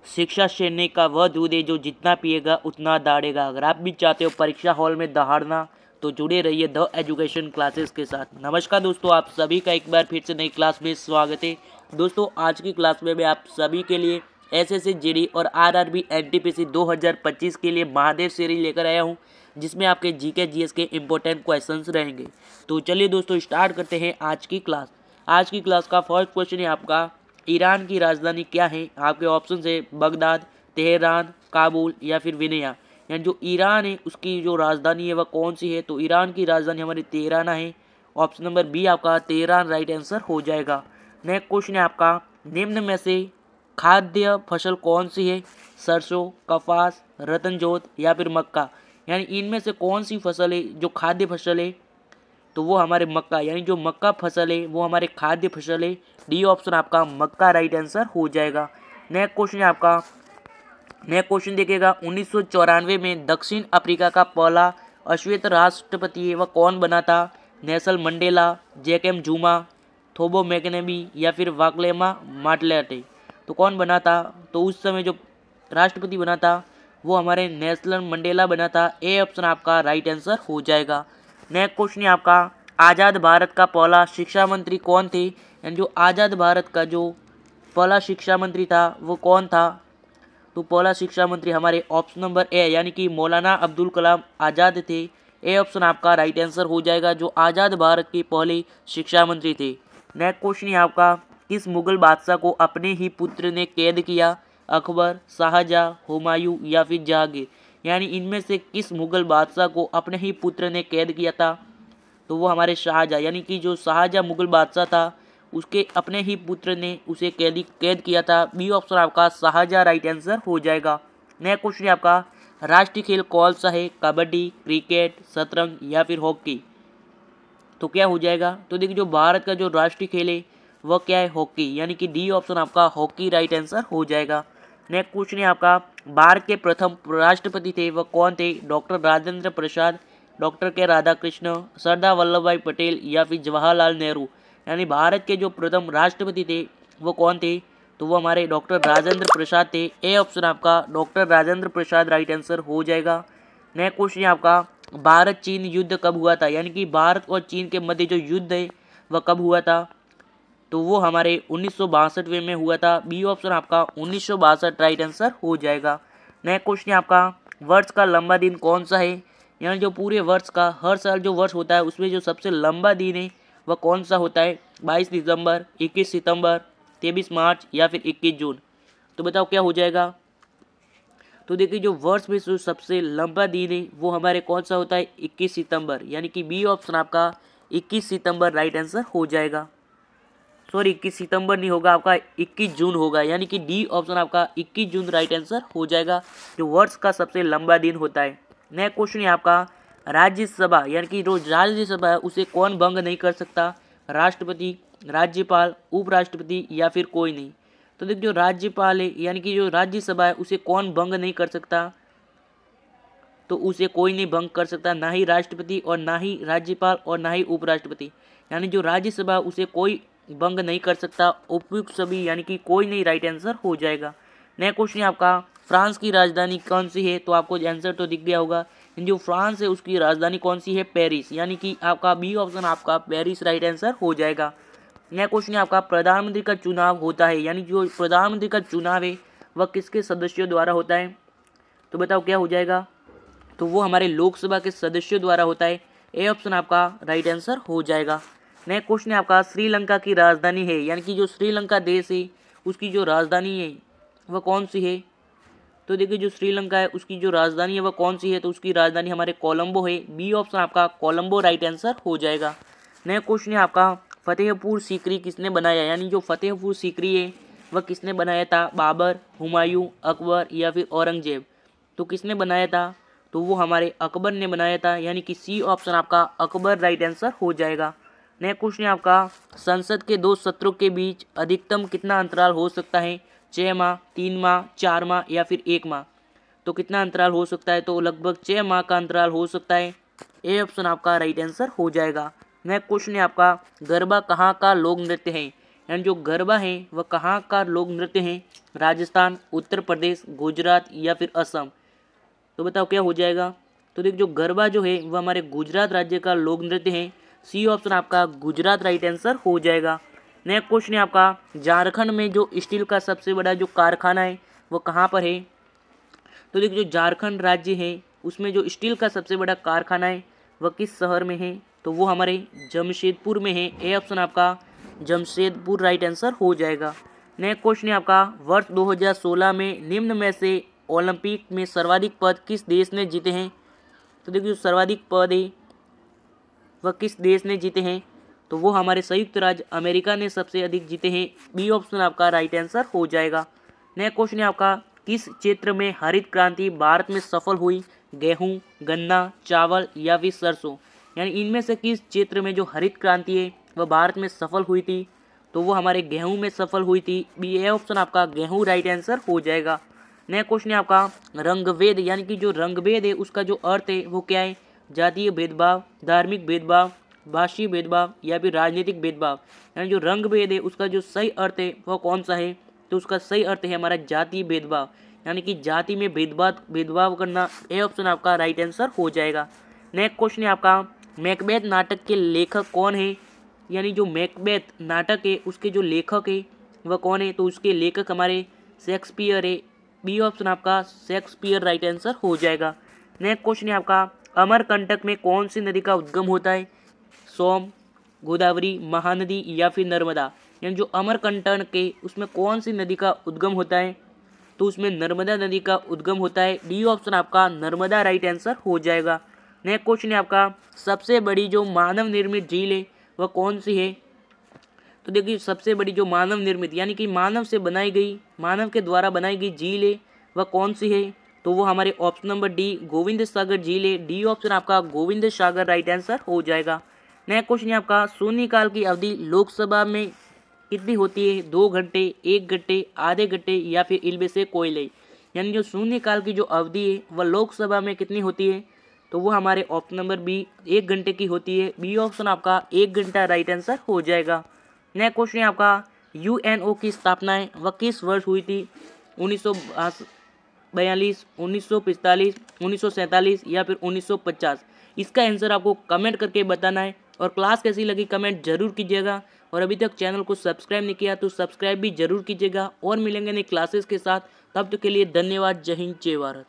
शिक्षा छीनने का वह दूध है जो जितना पिएगा उतना दहाड़ेगा। अगर आप भी चाहते हो परीक्षा हॉल में दहाड़ना तो जुड़े रहिए द एजुकेशन क्लासेस के साथ। नमस्कार दोस्तों, आप सभी का एक बार फिर से नई क्लास में स्वागत है। दोस्तों, आज की क्लास में मैं आप सभी के लिए एसएससी जीडी और आरआरबी एनटीपीसी 2025 के लिए महादेव सीरीज लेकर आया हूं, जिसमें आपके जीके जीएस के इंपॉर्टेंट क्वेश्चंस रहेंगे। तो चलिए दोस्तों, स्टार्ट करते हैं आज की क्लास। आज की क्लास का फर्स्ट क्वेश्चन है आपका, ईरान की राजधानी क्या है। आपके ऑप्शन है बगदाद, तेहरान, काबुल या फिर विनया। यानी जो ईरान है उसकी जो राजधानी है वह कौन सी है। तो ईरान की राजधानी हमारी तेहरान है। ऑप्शन नंबर बी आपका तेहरान राइट आंसर हो जाएगा। नेक्स्ट क्वेश्चन है आपका, निम्न में से खाद्य फसल कौन सी है। सरसों, कपास, रतनजोत या फिर मक्का। यानी इनमें से कौन सी फसल है जो खाद्य फसल है। तो वो हमारे मक्का, यानी जो मक्का फसल है वो हमारे खाद्य फसल है। डी ऑप्शन आपका मक्का राइट आंसर हो जाएगा। नेक्स्ट क्वेश्चन है आपका, नेक्स्ट क्वेश्चन देखिएगा, 1994 में दक्षिण अफ्रीका का पहला अश्वेत राष्ट्रपति है वह कौन बना था। नेल्सन मंडेला, जैकब जुमा, थोबो मैकेनेबी या फिर वाकलेमा माटलेटे। तो कौन बना था। तो उस समय जो राष्ट्रपति बना था वो हमारे नेल्सन मंडेला बना था। ए ऑप्शन आपका राइट आंसर हो जाएगा। नेक्स्ट क्वेश्चन है आपका, आज़ाद भारत का पहला शिक्षा मंत्री कौन थे। यानी जो आज़ाद भारत का जो पहला शिक्षा मंत्री था वो कौन था। तो पहला शिक्षा मंत्री हमारे ऑप्शन नंबर ए यानी कि मौलाना अब्दुल कलाम आज़ाद थे। ए ऑप्शन आपका राइट आंसर हो जाएगा, जो आज़ाद भारत के पहले शिक्षा मंत्री थे। नेक्स्ट क्वेश्चन है आपका, किस मुगल बादशाह को अपने ही पुत्र ने कैद किया। अकबर, शाहजहाँ, हुमायूं या फिर जहांगीर। यानी इनमें से किस मुगल बादशाह को अपने ही पुत्र ने कैद किया था। तो वो हमारे शाहजहाँ, यानी कि जो शाहजहाँ मुगल बादशाह था उसके अपने ही पुत्र ने उसे कैद किया था। बी ऑप्शन आपका शाहजहाँ राइट आंसर हो जाएगा। नेक्स्ट क्वेश्चन है आपका, राष्ट्रीय खेल कौन सा है। कबड्डी, क्रिकेट, शतरंज या फिर हॉकी। तो क्या हो जाएगा। तो देखिए जो भारत का जो राष्ट्रीय खेल है वह क्या है, हॉकी। यानी कि डी ऑप्शन आपका हॉकी राइट आंसर हो जाएगा। नेक्स्ट क्वेश्चन है आपका, भारत के प्रथम राष्ट्रपति थे वह कौन थे। डॉक्टर राजेंद्र प्रसाद, डॉक्टर के राधाकृष्ण, सरदार वल्लभ भाई पटेल या फिर जवाहरलाल नेहरू। यानी भारत के जो प्रथम राष्ट्रपति थे वो कौन थे। तो वो हमारे डॉक्टर राजेंद्र प्रसाद थे। ए ऑप्शन आपका doctor Rajendra Prasad right answer हो जाएगा। नेक्स्ट क्वेश्चन है आपका, भारत चीन युद्ध कब हुआ था। यानी कि भारत और चीन के मध्य जो युद्ध है वह कब हुआ था। तो वो हमारे 1962 में हुआ था। बी ऑप्शन आपका 1962 राइट आंसर हो जाएगा। नेक्स्ट क्वेश्चन है आपका, वर्ष का लंबा दिन कौन सा है। यानी जो पूरे वर्ष का हर साल जो वर्ष होता है उसमें जो सबसे लंबा दिन है वह कौन सा होता है। 22 दिसंबर, 21 सितंबर, 23 मार्च या फिर 21 जून। तो बताओ क्या हो जाएगा। तो देखिए जो वर्ष में जो सबसे लंबा दिन है वो हमारे कौन सा होता है, 21 सितंबर। यानी कि बी ऑप्शन आपका 21 सितंबर राइट आंसर हो जाएगा। सॉरी 21 सितंबर नहीं होगा, आपका 21 जून होगा। यानी कि डी ऑप्शन आपका 21 जून राइट आंसर हो जाएगा, जो वर्ष का सबसे लंबा दिन होता है। नेक्स्ट क्वेश्चन है आपका, राज्यसभा यानी कि जो राज्यसभा है उसे कौन भंग नहीं कर सकता। राष्ट्रपति, राज्यपाल, उपराष्ट्रपति या फिर कोई नहीं। तो देखिए जो राज्यपाल है यानी कि जो राज्यसभा है उसे कौन भंग नहीं कर सकता। तो उसे कोई नहीं भंग कर सकता, ना ही राष्ट्रपति और ना ही राज्यपाल और ना ही उपराष्ट्रपति। यानी जो राज्यसभा उसे कोई भंग नहीं कर सकता। उपयुक्त सभी यानी कि कोई नहीं राइट आंसर हो जाएगा। नेक्स्ट क्वेश्चन है आपका, फ्रांस की राजधानी कौन सी है। तो आपको आंसर तो दिख गया होगा। जो फ्रांस है उसकी राजधानी कौन सी है, पेरिस। यानी कि आपका बी ऑप्शन आपका पेरिस राइट आंसर हो जाएगा। नेक्स्ट क्वेश्चन है आपका, प्रधानमंत्री का चुनाव होता है यानी जो प्रधानमंत्री का चुनाव है वह किसके सदस्यों द्वारा होता है। तो बताओ क्या हो जाएगा। तो वो हमारे लोकसभा के सदस्यों द्वारा होता है। ए ऑप्शन आपका राइट आंसर हो जाएगा। नेक्स्ट क्वेश्चन है आपका, श्रीलंका की राजधानी है यानी कि जो श्रीलंका देश है उसकी जो राजधानी है वह कौन सी है। तो देखिए जो श्रीलंका है उसकी जो राजधानी है वह कौन सी है। तो उसकी राजधानी हमारे कोलंबो है। बी ऑप्शन आपका कोलंबो राइट आंसर हो जाएगा। नेक्स्ट क्वेश्चन है आपका, फतेहपुर सीकरी किसने बनाया। यानी जो फतेहपुर सीकरी है वह किसने बनाया था। बाबर, हुमायूं, अकबर या फिर औरंगजेब। तो किसने बनाया था। तो वो हमारे अकबर ने बनाया था। यानी कि सी ऑप्शन आपका अकबर राइट आंसर हो जाएगा। नेक्स्ट क्वेश्चन है आपका, संसद के दो सत्रों के बीच अधिकतम कितना अंतराल हो सकता है। 6 माह, 3 माह, 4 माह या फिर 1 माह। तो कितना अंतराल हो सकता है। तो लगभग 6 माह का अंतराल हो सकता है। ए ऑप्शन आपका राइट आंसर हो जाएगा। नेक्स्ट क्वेश्चन है आपका, गरबा कहाँ का लोक नृत्य है। एंड जो गरबा है वह कहाँ का लोक नृत्य है? राजस्थान, उत्तर प्रदेश, गुजरात या फिर असम। तो बताओ क्या हो जाएगा? तो देखो जो गरबा जो है वह हमारे गुजरात राज्य का लोक नृत्य है। सी ऑप्शन आपका गुजरात राइट आंसर हो जाएगा। नेक्स्ट क्वेश्चन है आपका, झारखंड में जो स्टील का सबसे बड़ा जो कारखाना है वो कहाँ पर है? तो देखिए जो झारखंड राज्य है उसमें जो स्टील का सबसे बड़ा कारखाना है वह किस शहर में है? तो वो हमारे जमशेदपुर में है। ए ऑप्शन आपका जमशेदपुर राइट आंसर हो जाएगा। नेक्स्ट क्वेश्चन है आपका, वर्ष 2016 में निम्न में से ओलंपिक में सर्वाधिक पद किस देश ने जीते हैं? तो देखिए जो सर्वाधिक पद है वह किस देश ने जीते हैं? तो वो हमारे संयुक्त राज्य अमेरिका ने सबसे अधिक जीते हैं। बी ऑप्शन आपका राइट आंसर हो जाएगा। नेक्स्ट क्वेश्चन है आपका, किस क्षेत्र में हरित क्रांति भारत में सफल हुई? गेहूं, गन्ना, चावल या फिर सरसों। यानी इनमें से किस क्षेत्र में जो हरित क्रांति है वह भारत में सफल हुई थी? तो वो हमारे गेहूं में सफल हुई थी। बी ए ऑप्शन आपका गेहूं राइट आंसर हो जाएगा। नेक्स्ट क्वेश्चन है आपका, रंगभेद यानी कि जो रंगभेद है उसका जो अर्थ है वो क्या है? जातीय भेदभाव, धार्मिक भेदभाव, भाषीय भेदभाव या फिर राजनीतिक भेदभाव। यानी जो रंग भेद है उसका जो सही अर्थ है वह कौन सा है? तो उसका सही अर्थ है हमारा जातीय भेदभाव, यानी कि जाति में भेदभाव करना। ए ऑप्शन आपका राइट आंसर हो जाएगा। नेक्स्ट क्वेश्चन है आपका, मैकबेथ नाटक के लेखक कौन है? यानी जो मैकबेथ नाटक है उसके जो लेखक है वह कौन है? तो उसके लेखक हमारे शेक्सपियर है। बी ऑप्शन आपका शेक्सपियर राइट आंसर हो जाएगा। नेक्स्ट क्वेश्चन है आपका, अमरकंटक में कौन सी नदी का उद्गम होता है? सोम, गोदावरी, महानदी या फिर नर्मदा। यानी जो अमरकंटक है उसमें कौन सी नदी का उद्गम होता है? तो उसमें नर्मदा नदी का उद्गम होता है। डी ऑप्शन आपका नर्मदा राइट आंसर हो जाएगा। नेक्स्ट क्वेश्चन है आपका, सबसे बड़ी जो मानव निर्मित झील है वह कौन सी है? तो देखिए सबसे बड़ी जो मानव निर्मित यानी कि मानव से बनाई गई, मानव के द्वारा बनाई गई झील है वह कौन सी है? तो वो हमारे ऑप्शन नंबर डी गोविंद सागर झील है। डी ऑप्शन आपका गोविंद सागर राइट आंसर हो जाएगा। नेक्स्ट क्वेश्चन है आपका, शून्यकाल की अवधि लोकसभा में कितनी होती है? 2 घंटे, 1 घंटे, आधे घंटे या फिर इनमें से कोई नहीं। यानी जो शून्यकाल की जो अवधि है वह लोकसभा में कितनी होती है? तो वो हमारे ऑप्शन नंबर बी 1 घंटे की होती है। बी ऑप्शन आपका 1 घंटा राइट आंसर हो जाएगा। नेक्स्ट क्वेश्चन है आपका, यूएनओ की स्थापना है वह किस वर्ष हुई थी? 1942, 1945, 1947 या फिर 1950। इसका आंसर आपको कमेंट करके बताना है। और क्लास कैसी लगी कमेंट जरूर कीजिएगा। और अभी तक चैनल को सब्सक्राइब नहीं किया तो सब्सक्राइब भी जरूर कीजिएगा। और मिलेंगे नई क्लासेस के साथ, तब तक के लिए धन्यवाद। जय हिंद, जय भारत।